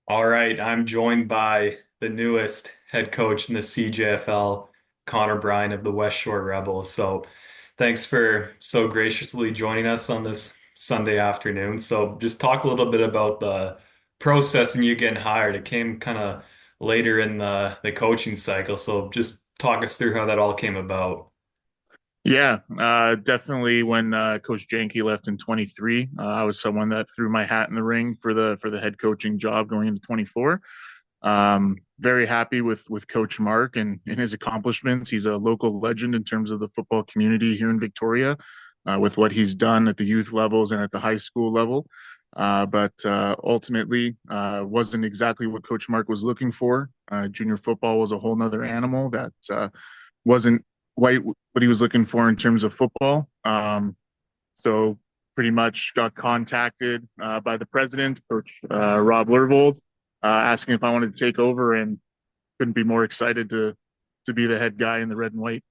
All right, I'm joined by the newest head coach in the CJFL, Bryan of the West Shore Rebels. So, thanks for so graciously joining us on this Sunday afternoon. So, just talk a little bit about the process and you getting hired. It came kind of later in the coaching cycle. So, just talk us through how that all came about. Definitely. When Coach Janke left in 23, I was someone that threw my hat in the ring for the head coaching job going into 24. Very happy with Coach Mark and his accomplishments. He's a local legend in terms of the football community here in Victoria, with what he's done at the youth levels and at the high school level. But ultimately, wasn't exactly what Coach Mark was looking for. Junior football was a whole nother animal that wasn't quite what he was looking for in terms of football. So pretty much got contacted by the president, Coach Rob Lervold, asking if I wanted to take over, and couldn't be more excited to be the head guy in the red and white.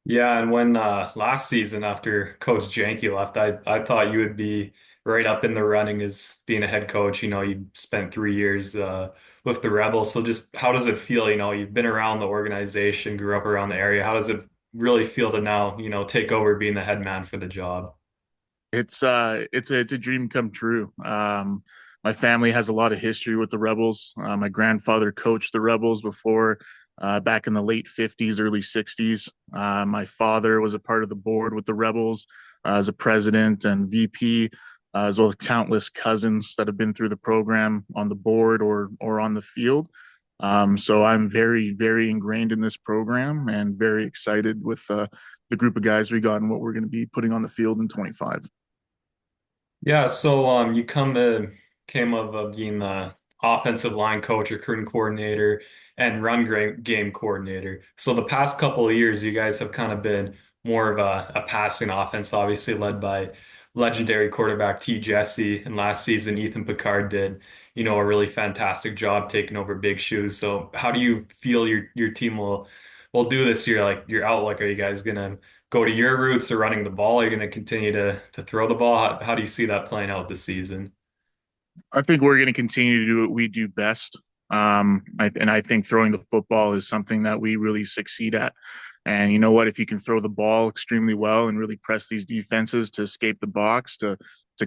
Yeah, and when last season after Coach Janke left, I thought you would be right up in the running as being a head coach. You spent 3 years with the Rebels. So just how does it feel? You've been around the organization, grew up around the area. How does it really feel to now, take over being the head man for the job? It's a dream come true. My family has a lot of history with the Rebels. My grandfather coached the Rebels before, back in the late 50s, early 60s. My father was a part of the board with the Rebels, as a president and VP, as well as countless cousins that have been through the program on the board or on the field. So I'm very, very ingrained in this program and very excited with the group of guys we got and what we're going to be putting on the field in 25. Yeah, so you came of being the offensive line coach, recruiting coordinator, and game coordinator. So the past couple of years, you guys have kind of been more of a passing offense, obviously led by legendary quarterback T. Jesse. And last season, Ethan Picard did, a really fantastic job taking over big shoes. So how do you feel your team will do this year? Like your outlook, are you guys gonna go to your roots or running the ball? Are you going to continue to throw the ball? How do you see that playing out this season? I think we're going to continue to do what we do best. And I think throwing the football is something that we really succeed at. And you know what? If you can throw the ball extremely well and really press these defenses to escape the box, to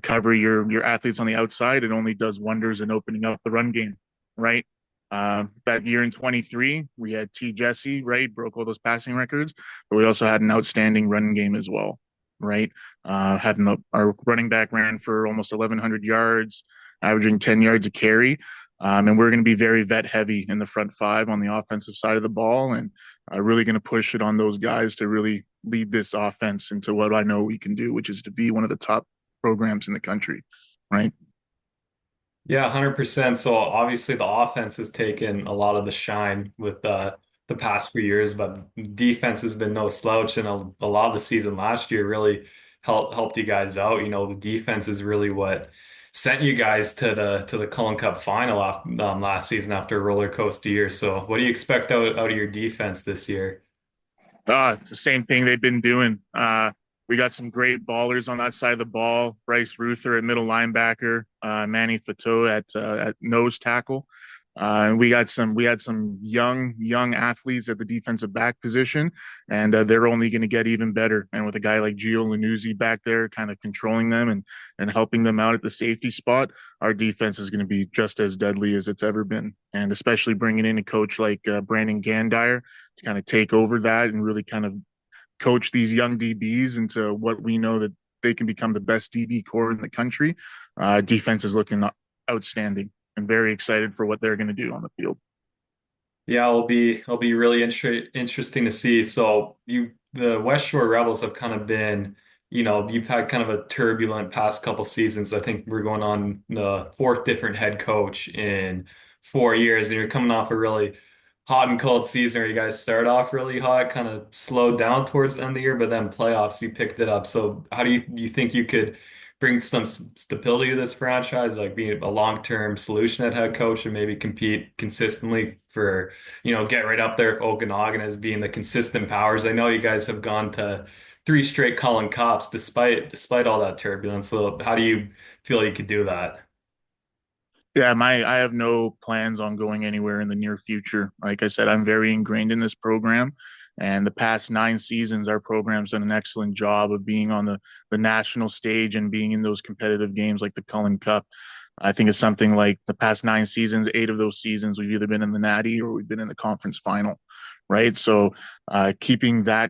cover your athletes on the outside, it only does wonders in opening up the run game, right? That year in 23, we had T. Jesse, right? Broke all those passing records, but we also had an outstanding run game as well, right? Our running back ran for almost 1,100 yards, averaging 10 yards a carry. And we're going to be very vet heavy in the front five on the offensive side of the ball, and really going to push it on those guys to really lead this offense into what I know we can do, which is to be one of the top programs in the country, right? Yeah, 100%. So obviously the offense has taken a lot of the shine with the past few years, but defense has been no slouch, and a lot of the season last year really helped you guys out. The defense is really what sent you guys to the Cullen Cup final last season after a roller coaster year. So what do you expect out of your defense this year? It's the same thing they've been doing. We got some great ballers on that side of the ball. Bryce Ruther at middle linebacker, Manny Fateau at nose tackle. And we had some young athletes at the defensive back position, and they're only going to get even better. And with a guy like Gio Lanuzzi back there, kind of controlling them and helping them out at the safety spot, our defense is going to be just as deadly as it's ever been. And especially bringing in a coach like Brandon Gandire to kind of take over that and really kind of coach these young DBs into what we know that they can become the best DB core in the country. Defense is looking outstanding and very excited for what they're going to do on the field. Yeah, it'll be really interesting to see. So the West Shore Rebels have kind of been, you've had kind of a turbulent past couple seasons. I think we're going on the fourth different head coach in 4 years, and you're coming off a really hot and cold season where you guys start off really hot, kind of slowed down towards the end of the year, but then playoffs you picked it up. So how do you think you could bring some stability to this franchise, like being a long-term solution at head coach and maybe compete consistently for, get right up there with Okanagan as being the consistent powers. I know you guys have gone to three straight Cullen Cups despite all that turbulence. So how do you feel you could do that? Yeah, I have no plans on going anywhere in the near future. Like I said, I'm very ingrained in this program, and the past 9 seasons, our program's done an excellent job of being on the national stage and being in those competitive games like the Cullen Cup. I think it's something like the past 9 seasons, 8 of those seasons, we've either been in the Natty or we've been in the conference final, right? So, keeping that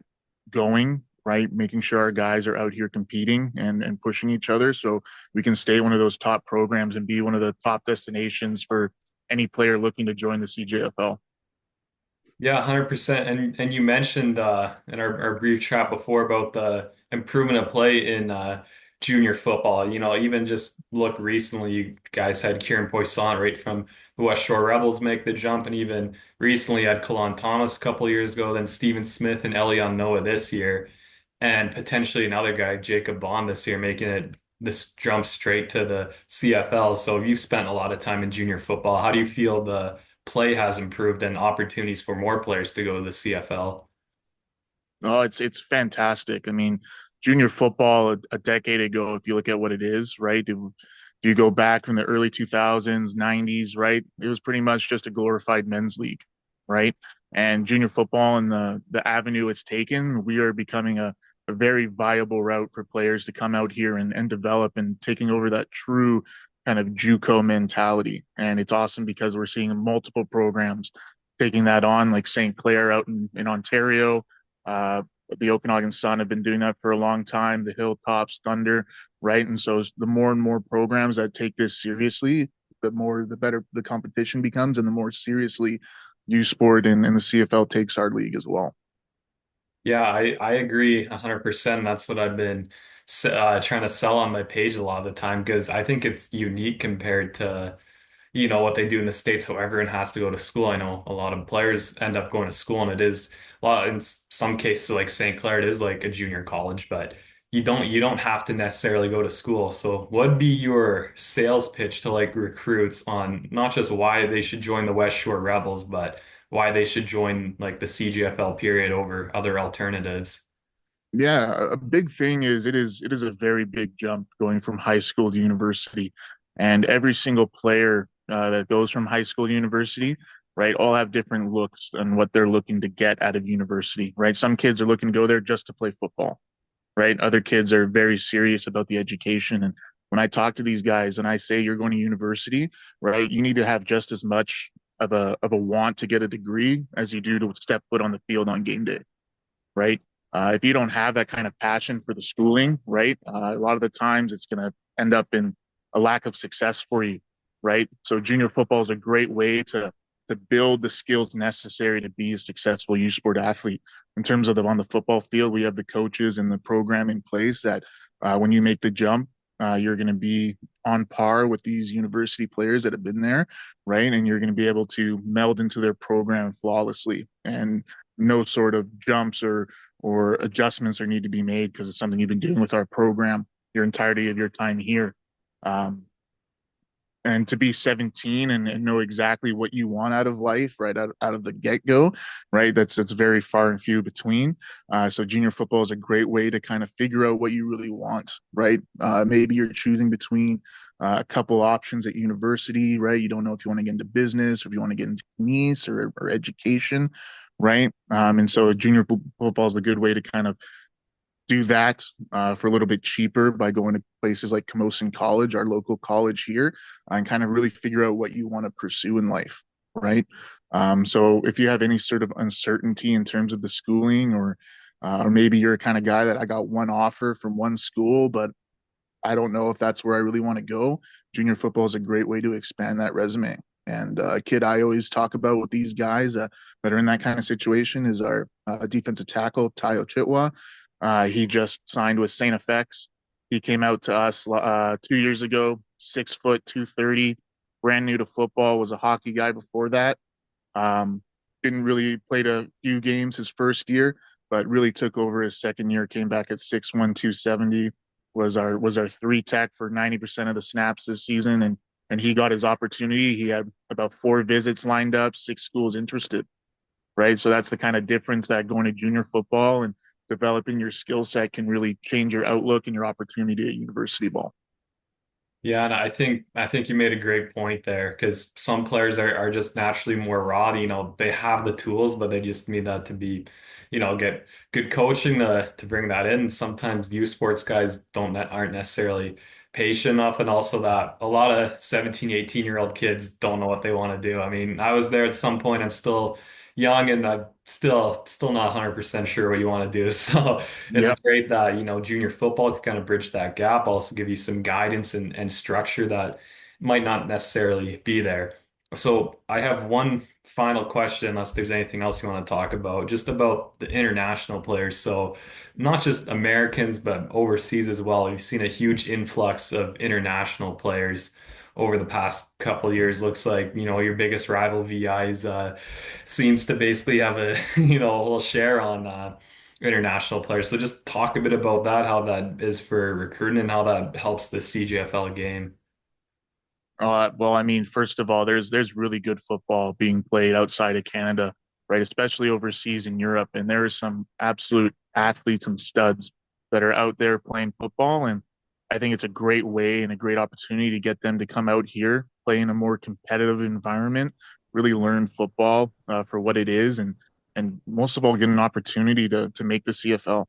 going, right, making sure our guys are out here competing and pushing each other, so we can stay one of those top programs and be one of the top destinations for any player looking to join the CJFL. Yeah, 100%. And you mentioned in our brief chat before about the improvement of play in junior football. You know, even just look recently, you guys had Kieran Poisson right from the West Shore Rebels make the jump, and even recently had Kalon Thomas a couple years ago, then Stephen Smith and Elion Noah this year, and potentially another guy, Jacob Bond, this year, making it this jump straight to the CFL. So you spent a lot of time in junior football. How do you feel the play has improved and opportunities for more players to go to the CFL? Oh, it's fantastic. I mean, junior football a decade ago, if you look at what it is, right? If you go back from the early 2000s, 90s, right? It was pretty much just a glorified men's league, right? And junior football and the avenue it's taken, we are becoming a very viable route for players to come out here and develop and taking over that true kind of JUCO mentality. And it's awesome because we're seeing multiple programs taking that on, like St. Clair out in Ontario. Uh, the Okanagan Sun have been doing that for a long time. The Hilltops, Thunder, right? And so the more and more programs that take this seriously, the better the competition becomes, and the more seriously U Sport and the CFL takes our league as well. Yeah, I agree 100%. That's what I've been trying to sell on my page a lot of the time because I think it's unique compared to what they do in the States, so everyone has to go to school. I know a lot of players end up going to school, and it is a lot in some cases, like St. Clair, it is like a junior college, but you don't have to necessarily go to school. So what'd be your sales pitch to like recruits on not just why they should join the West Shore Rebels, but why they should join like the CGFL period over other alternatives? Yeah, a big thing is it is a very big jump going from high school to university, and every single player that goes from high school to university, right, all have different looks and what they're looking to get out of university, right? Some kids are looking to go there just to play football, right? Other kids are very serious about the education. And when I talk to these guys and I say you're going to university, right, you need to have just as much of a want to get a degree as you do to step foot on the field on game day, right? If you don't have that kind of passion for the schooling, right, a lot of the times it's going to end up in a lack of success for you, right? So junior football is a great way to build the skills necessary to be a successful U Sport athlete. In terms of on the football field, we have the coaches and the program in place that when you make the jump, you're going to be on par with these university players that have been there, right? And you're going to be able to meld into their program flawlessly, and no sort of jumps or adjustments are need to be made because it's something you've been doing with our program your entirety of your time here. Um, and to be 17 and know exactly what you want out of life right out of the get-go, right, that's very far and few between. So junior football is a great way to kind of figure out what you really want, right? Maybe you're choosing between a couple options at university, right? You don't know if you want to get into business or if you want to get into tennis or education, right? And so junior football is a good way to kind of do that for a little bit cheaper by going to places like Camosun College, our local college here, and kind of really figure out what you want to pursue in life, right? So if you have any sort of uncertainty in terms of the schooling, or maybe you're a kind of guy that I got one offer from one school, but I don't know if that's where I really want to go. Junior football is a great way to expand that resume. And a kid I always talk about with these guys that are in that kind of situation is our defensive tackle, Tayo Chitwa. He just signed with St. FX. He came out to us 2 years ago, 6 foot, 230, brand new to football, was a hockey guy before that. Um, didn't really played a few games his first year, but really took over his second year. Came back at 6'1", 270. Was our three tech for 90% of the snaps this season, and he got his opportunity. He had about 4 visits lined up, 6 schools interested. Right, so that's the kind of difference that going to junior football and developing your skill set can really change your outlook and your opportunity at university ball. Yeah, and I think you made a great point there because some players are just naturally more raw. You know, they have the tools, but they just need that to be, get good coaching to bring that in. Sometimes youth sports guys aren't necessarily patient enough, and also that a lot of 17, 18-year-old kids don't know what they want to do. I mean, I was there at some point. I'm still young and I'm still not 100% sure what you want to do. So it's Yeah. great that, junior football could kind of bridge that gap, also give you some guidance and structure that might not necessarily be there. So I have one final question, unless there's anything else you want to talk about, just about the international players. So not just Americans, but overseas as well. We've seen a huge influx of international players over the past couple of years. Looks like, your biggest rival VI's seems to basically have a, a whole share on international players. So just talk a bit about that, how that is for recruiting and how that helps the CJFL game. Well, I mean, first of all, there's really good football being played outside of Canada, right? Especially overseas in Europe, and there are some absolute athletes and studs that are out there playing football, and I think it's a great way and a great opportunity to get them to come out here, play in a more competitive environment, really learn football for what it is, and most of all, get an opportunity to make the CFL.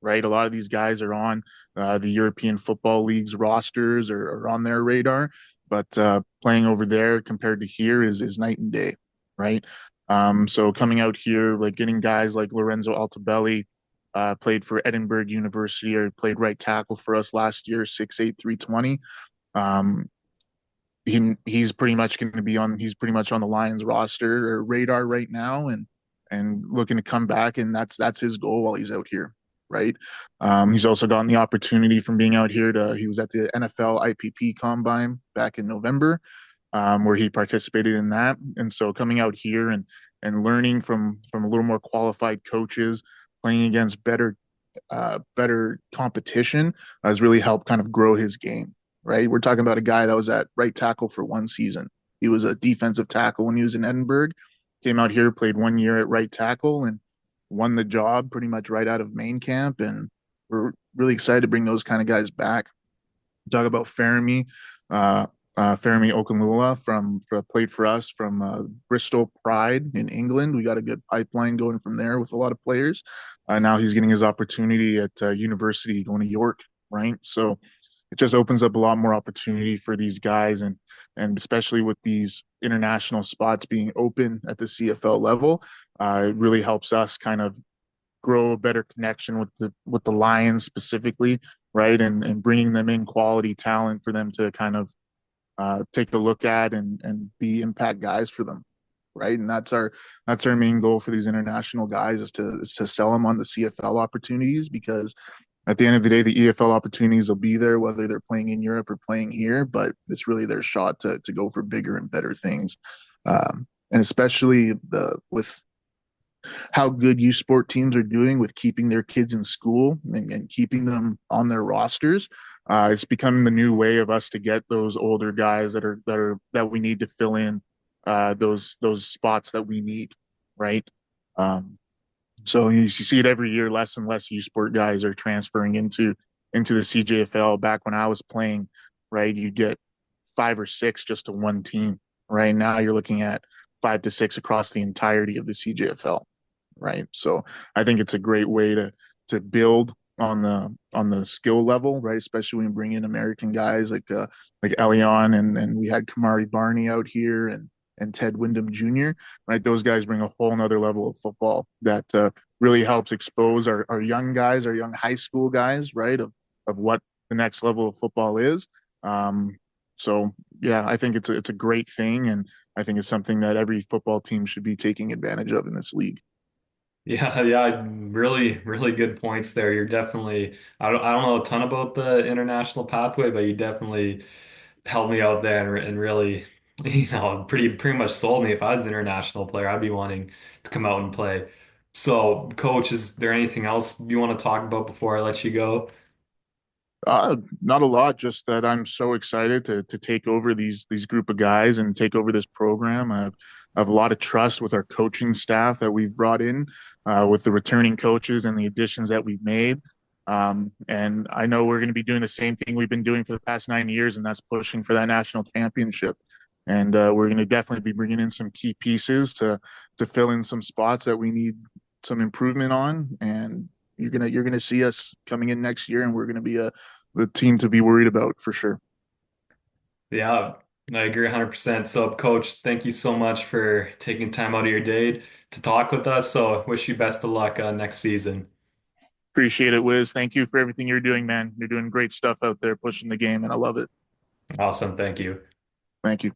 Right, a lot of these guys are on the European Football League's rosters or on their radar, but playing over there compared to here is night and day, right? So coming out here, like getting guys like Lorenzo Altabelli, played for Edinburgh University or played right tackle for us last year, 6'8", 320. Um, he's pretty much going to be on. He's pretty much on the Lions roster or radar right now, and looking to come back, and that's his goal while he's out here, right? He's also gotten the opportunity from being out here to. He was at the NFL IPP Combine back in November, where he participated in that, and so coming out here and learning from a little more qualified coaches, playing against better competition has really helped kind of grow his game, right? We're talking about a guy that was at right tackle for one season. He was a defensive tackle when he was in Edinburgh, came out here, played 1 year at right tackle, and won the job pretty much right out of main camp. And we're really excited to bring those kind of guys back. Talk about Fermi Okunlula played for us from Bristol Pride in England. We got a good pipeline going from there with a lot of players. Now he's getting his opportunity at university going to York, right? So it just opens up a lot more opportunity for these guys, and especially with these international spots being open at the CFL level, it really helps us kind of grow a better connection with the Lions specifically, right? And bringing them in quality talent for them to kind of take a look at and be impact guys for them, right? And that's our main goal for these international guys is to sell them on the CFL opportunities, because at the end of the day, the EFL opportunities will be there whether they're playing in Europe or playing here, but it's really their shot to go for bigger and better things. And especially the with how good youth sport teams are doing with keeping their kids in school and keeping them on their rosters. It's becoming the new way of us to get those older guys that we need to fill in those spots that we need, right? Um, so you see it every year. Less and less U Sport guys are transferring into the CJFL. Back when I was playing, right, you get 5 or 6 just to one team. Right now, you're looking at 5 to 6 across the entirety of the CJFL. Right, so I think it's a great way to build on the skill level, right? Especially when you bring in American guys like Elion and we had Kamari Barney out here and Ted Wyndham Jr. Right, those guys bring a whole nother level of football that really helps expose our young guys, our young high school guys, right, of what the next level of football is. Um, so yeah, I think it's a great thing, and I think it's something that every football team should be taking advantage of in this league. Yeah, yeah, really, really good points there. You're definitely, I don't know a ton about the international pathway, but you definitely helped me out there and really, pretty much sold me. If I was an international player, I'd be wanting to come out and play. So, coach, is there anything else you want to talk about before I let you go? Not a lot, just that I'm so excited to take over these group of guys and take over this program. I have a lot of trust with our coaching staff that we've brought in, with the returning coaches and the additions that we've made. And I know we're going to be doing the same thing we've been doing for the past 9 years, and that's pushing for that national championship. And we're going to definitely be bringing in some key pieces to fill in some spots that we need some improvement on. And you're gonna see us coming in next year, and we're going to be the team to be worried about for sure. Yeah, I agree 100%. So, Coach, thank you so much for taking time out of your day to talk with us. So, wish you best of luck next season. Appreciate it, Wiz. Thank you for everything you're doing, man. You're doing great stuff out there, pushing the game, and I love it. Awesome. Thank you. Thank you.